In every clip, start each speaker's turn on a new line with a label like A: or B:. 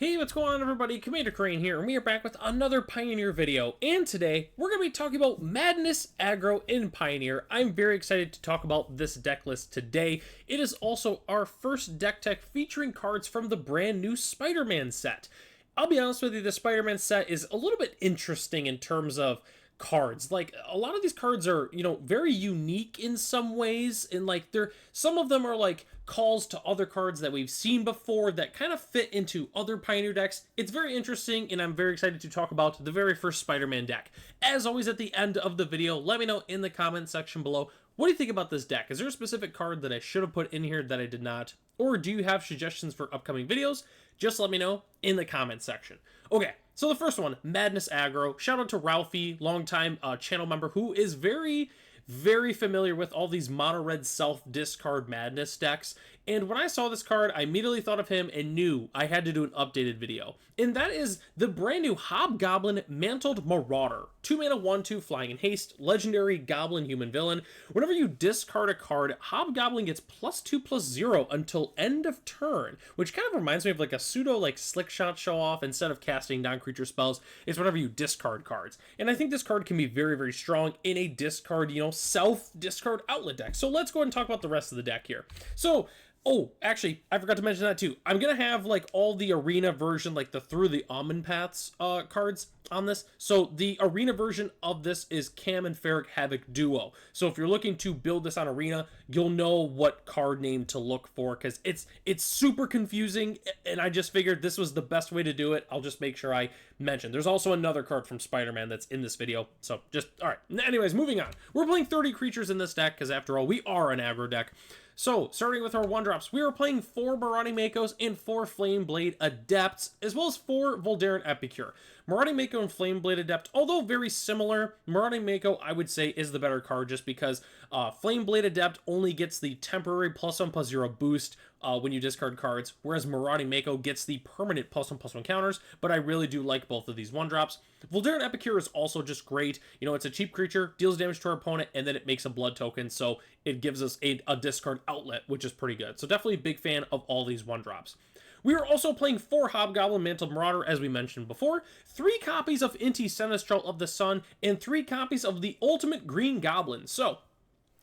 A: Hey, what's going on everybody? Commander Crane here, and we are back with another Pioneer video, and today we're going to be talking about Madness Aggro in Pioneer. I'm very excited to talk about this deck list today. It is also our first deck tech featuring cards from the brand new Spider-Man set. I'll be honest with you, the Spider-Man set is a little bit interesting in terms of cards. Like, a lot of these cards are, very unique in some ways, and some of them are like calls to other cards that we've seen before that kind of fit into other Pioneer decks. It's very interesting, and I'm very excited to talk about the very first Spider-Man deck. As always, at the end of the video, let me know in the comment section below, what do you think about this deck? Is there a specific card that I should have put in here that I did not? Or do you have suggestions for upcoming videos? Just let me know in the comment section. Okay, so the first one, Madness Aggro. Shout out to Ralphie, longtime channel member, who is very familiar with all these mono red self-discard Madness decks. And when I saw this card, I immediately thought of him and knew I had to do an updated video. And that is the brand new Hobgoblin Mantled Marauder. 2 mana, 1/2, flying in haste, legendary goblin human villain. Whenever you discard a card, Hobgoblin gets +2/+0 until end of turn, which kind of reminds me of like a pseudo Slick Shot show off. Instead of casting non-creature spells, it's whenever you discard cards. And I think this card can be very strong in a discard, self-discard outlet deck. So let's go ahead and talk about the rest of the deck here. So, oh, actually, I forgot to mention that too. I'm going to have all the arena version, the Through the Almond Paths cards on this. So the arena version of this is Cam and Ferric Havoc Duo. So if you're looking to build this on arena, you'll know what card name to look for, because it's super confusing, and I just figured this was the best way to do it. I'll just make sure I mention. There's also another card from Spider-Man that's in this video. So all right. Anyways, moving on. We're playing 30 creatures in this deck, because after all, we are an aggro deck. So, starting with our 1-drops, we are playing 4 Marauding Makos and 4 Flameblade Adepts, as well as 4 Voldaren Epicure. Marauding Mako and Flameblade Adept, although very similar, Marauding Mako, I would say, is the better card, just because Flameblade Adept only gets the temporary +1/+0 boost when you discard cards, whereas Marauding Mako gets the permanent +1/+1 counters, but I really do like both of these 1-drops. Voldaren Epicure is also just great. It's a cheap creature, deals damage to our opponent, and then it makes a blood token, so it gives us a discard outlet, which is pretty good. So definitely a big fan of all these 1-drops. We are also playing 4 Hobgoblin Mantled Marauder, as we mentioned before, 3 copies of Inti Sinistral of the Sun, and 3 copies of the Ultimate Green Goblin. So,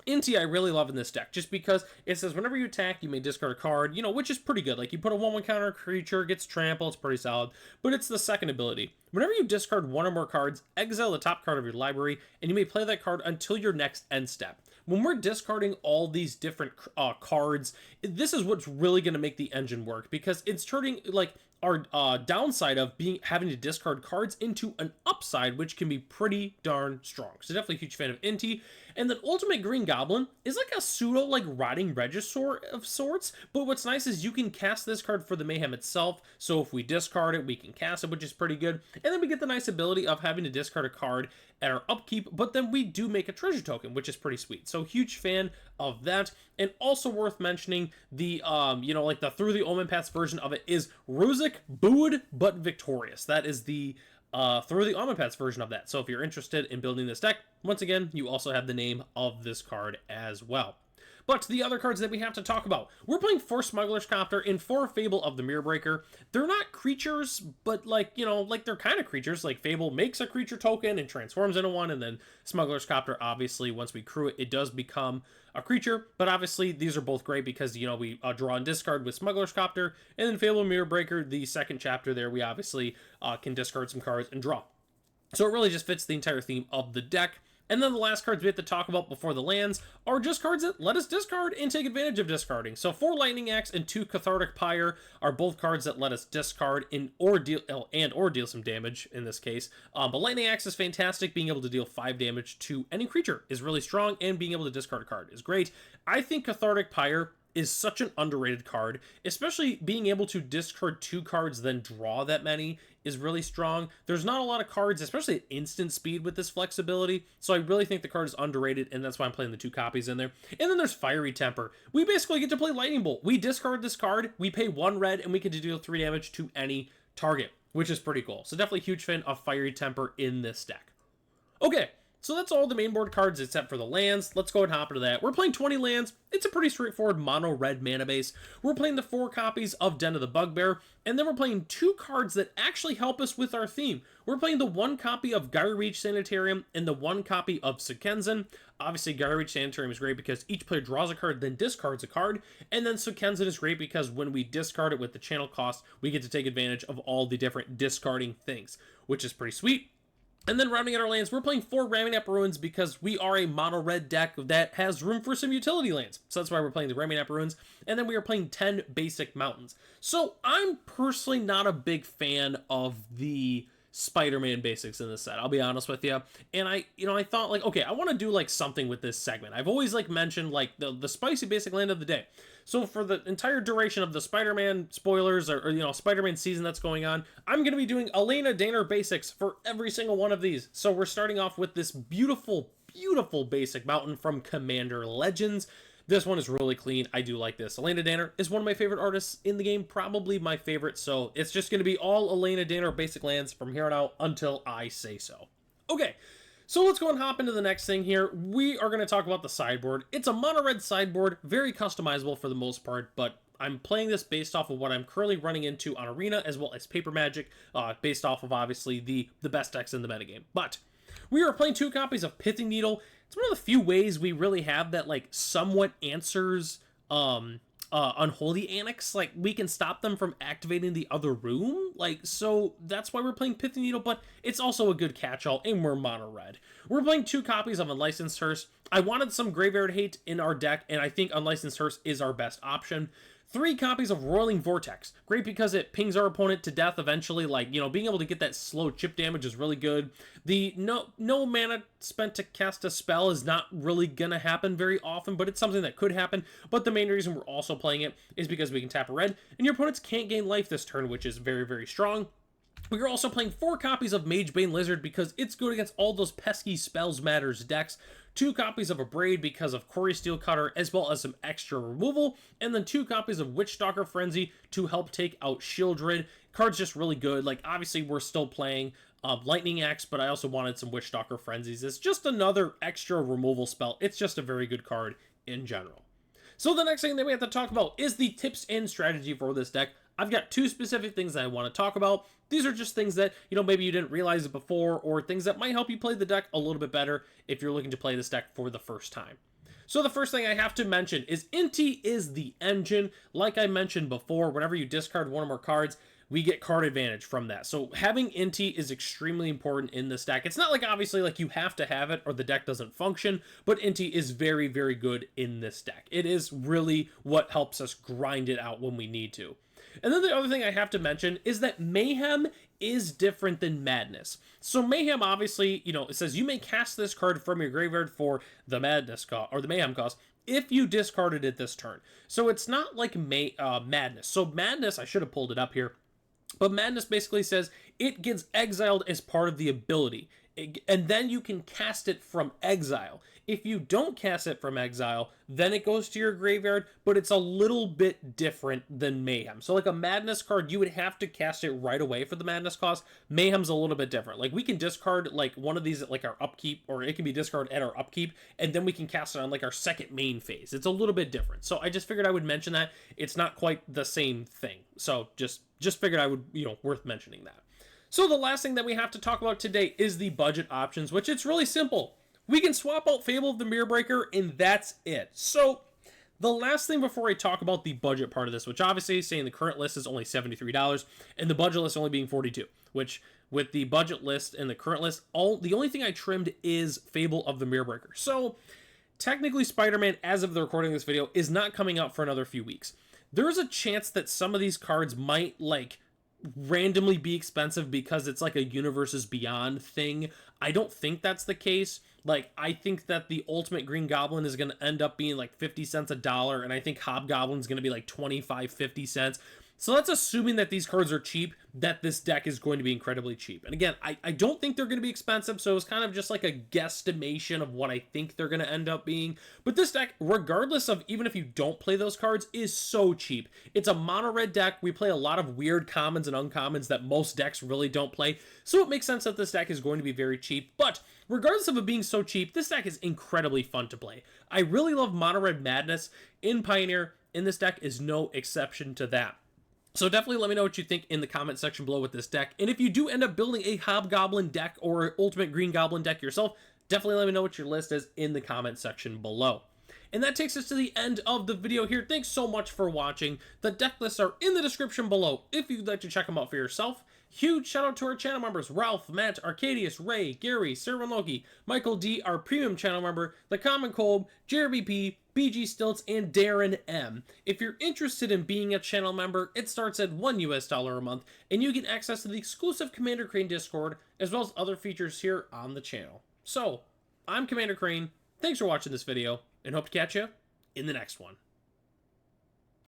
A: Inti I really love in this deck, just because it says whenever you attack, you may discard a card, which is pretty good. Like, you put a 1/1 counter creature, gets trample, it's pretty solid, but it's the second ability. Whenever you discard 1 or more cards, exile the top card of your library, and you may play that card until your next end step. When we're discarding all these different cards, this is what's really going to make the engine work, because it's turning, our downside of having to discard cards into an upside, which can be pretty darn strong. So definitely a huge fan of Inti. And then Ultimate Green Goblin is like a pseudo Rotting Regisaur of sorts, but what's nice is you can cast this card for the Mayhem itself, so if we discard it, we can cast it, which is pretty good. And then we get the nice ability of having to discard a card at our upkeep, but then we do make a treasure token, which is pretty sweet. So huge fan of that. And also worth mentioning, the the Through the Omen Paths version of it is Rosic, booed but victorious. That is the Through the Omen Paths version of that. So if you're interested in building this deck, once again, you also have the name of this card as well. But the other cards that we have to talk about, we're playing 4 Smuggler's Copter and 4 Fable of the Mirror Breaker. They're not creatures, but they're kind of creatures. Like, Fable makes a creature token and transforms into one, and then Smuggler's Copter, obviously, once we crew it, it does become a creature. But obviously, these are both great because, we draw and discard with Smuggler's Copter, and then Fable Mirror Breaker, the second chapter there, we obviously can discard some cards and draw. So it really just fits the entire theme of the deck. And then the last cards we have to talk about before the lands are just cards that let us discard and take advantage of discarding. So 4 Lightning Axe and 2 Cathartic Pyre are both cards that let us discard or deal some damage in this case. But Lightning Axe is fantastic. Being able to deal 5 damage to any creature is really strong, and being able to discard a card is great. I think Cathartic Pyre is such an underrated card, especially being able to discard 2 cards then draw that many is really strong. There's not a lot of cards, especially at instant speed, with this flexibility, so I really think the card is underrated, and that's why I'm playing the 2 copies in there. And then there's Fiery Temper. We basically get to play Lightning Bolt. We discard this card, we pay 1 red, and we get to deal 3 damage to any target, which is pretty cool. So definitely a huge fan of Fiery Temper in this deck. Okay, So that's all the main board cards except for the lands. Let's go and hop into that. We're playing 20 lands. It's a pretty straightforward mono red mana base. We're playing the 4 copies of Den of the Bugbear, and then we're playing 2 cards that actually help us with our theme. We're playing the 1 copy of Gyrereach Sanitarium and the 1 copy of Sukenzen. Obviously, Gyrereach Sanitarium is great because each player draws a card, then discards a card, and then Sukenzen is great because when we discard it with the channel cost, we get to take advantage of all the different discarding things, which is pretty sweet. And then rounding out our lands, we're playing 4 Raminap Ruins because we are a mono-red deck that has room for some utility lands. So that's why we're playing the Raminap Ruins. And then we are playing 10 basic mountains. So I'm personally not a big fan of the Spider-Man basics in this set, I'll be honest with you. And I thought like, okay, I want to do like something with this segment. I've always like mentioned like the spicy basic land of the day. So for the entire duration of the Spider-Man spoilers or Spider-Man season that's going on, I'm going to be doing Elena Danner basics for every single one of these. So we're starting off with this beautiful, beautiful basic mountain from Commander Legends. This one is really clean. I do like this. Elena Danner is one of my favorite artists in the game, probably my favorite. So it's just going to be all Elena Danner basic lands from here on out until I say so. Okay. So let's go and hop into the next thing here. We are going to talk about the sideboard. It's a mono-red sideboard, very customizable for the most part, but I'm playing this based off of what I'm currently running into on Arena, as well as Paper Magic, based off of, obviously, the best decks in the metagame. But we are playing 2 copies of Pithing Needle. It's one of the few ways we really have that, like, somewhat answers Unholy Annex. Like, we can stop them from activating the other room. Like, so that's why we're playing Pithing Needle, but it's also a good catch-all, and we're mono-red. We're playing 2 copies of Unlicensed Hearse. I wanted some Graveyard Hate in our deck, and I think Unlicensed Hearse is our best option. 3 copies of Roiling Vortex. Great because it pings our opponent to death eventually. Like, being able to get that slow chip damage is really good. The no mana spent to cast a spell is not really going to happen very often, but it's something that could happen. But the main reason we're also playing it is because we can tap a red, and your opponents can't gain life this turn, which is very, very strong. We are also playing 4 copies of Magebane Lizard because it's good against all those pesky Spells Matters decks. 2 copies of Abrade because of Quarry Steel Cutter, as well as some extra removal, and then 2 copies of Witchstalker Frenzy to help take out Shieldred. Card's just really good. Like, obviously, we're still playing Lightning Axe, but I also wanted some Witchstalker Frenzies. It's just another extra removal spell. It's just a very good card in general. So the next thing that we have to talk about is the tips and strategy for this deck. I've got 2 specific things that I want to talk about. These are just things that, maybe you didn't realize it before, or things that might help you play the deck a little bit better if you're looking to play this deck for the first time. So the first thing I have to mention is Inti is the engine. Like I mentioned before, whenever you discard 1 or more cards, we get card advantage from that. So having Inti is extremely important in this deck. It's not like, obviously, like you have to have it or the deck doesn't function, but Inti is very, very good in this deck. It is really what helps us grind it out when we need to. And then the other thing I have to mention is that Mayhem is different than Madness. So Mayhem, obviously, it says you may cast this card from your graveyard for the Madness cost, or the Mayhem cost, if you discarded it this turn. So it's not like Madness. So Madness, I should have pulled it up here, but Madness basically says it gets exiled as part of the ability, and then you can cast it from exile. If you don't cast it from exile, then it goes to your graveyard, but it's a little bit different than Mayhem. So like a Madness card, you would have to cast it right away for the Madness cost. Mayhem's a little bit different. Like we can discard like one of these at like our upkeep, or it can be discarded at our upkeep, and then we can cast it on like our second main phase. It's a little bit different. So I just figured I would mention that. It's not quite the same thing. So just figured I would, worth mentioning that. So the last thing that we have to talk about today is the budget options, which it's really simple. We can swap out Fable of the Mirror Breaker, and that's it. So the last thing before I talk about the budget part of this, which obviously is saying the current list is only $73, and the budget list only being $42, which with the budget list and the current list, the only thing I trimmed is Fable of the Mirror Breaker. So technically Spider-Man, as of the recording of this video, is not coming out for another few weeks. There is a chance that some of these cards might randomly be expensive because it's like a Universes Beyond thing. I don't think that's the case. I think that the Ultimate Green Goblin is going to end up being like 50 cents a dollar, and I think Hobgoblin's going to be like 25, 50 cents. So that's assuming that these cards are cheap, that this deck is going to be incredibly cheap. And again, I don't think they're going to be expensive, so it's kind of just like a guesstimation of what I think they're going to end up being. But this deck, regardless of even if you don't play those cards, is so cheap. It's a mono red deck. We play a lot of weird commons and uncommons that most decks really don't play, so it makes sense that this deck is going to be very cheap. But regardless of it being so cheap, this deck is incredibly fun to play. I really love mono red Madness in Pioneer, and this deck is no exception to that. So definitely let me know what you think in the comment section below with this deck. And if you do end up building a Hobgoblin deck or Ultimate Green Goblin deck yourself, definitely let me know what your list is in the comment section below. And that takes us to the end of the video here. Thanks so much for watching. The deck lists are in the description below if you'd like to check them out for yourself. Huge shout out to our channel members, Ralph, Matt, Arcadius, Ray, Gary, Servan Loki, Michael D, our premium channel member, The Common Cold, Jeremy P, BG Stilts, and Darren M. If you're interested in being a channel member, it starts at $1 US a month, and you get access to the exclusive Commander Crane Discord, as well as other features here on the channel. So, I'm Commander Crane, thanks for watching this video, and hope to catch you in the next one.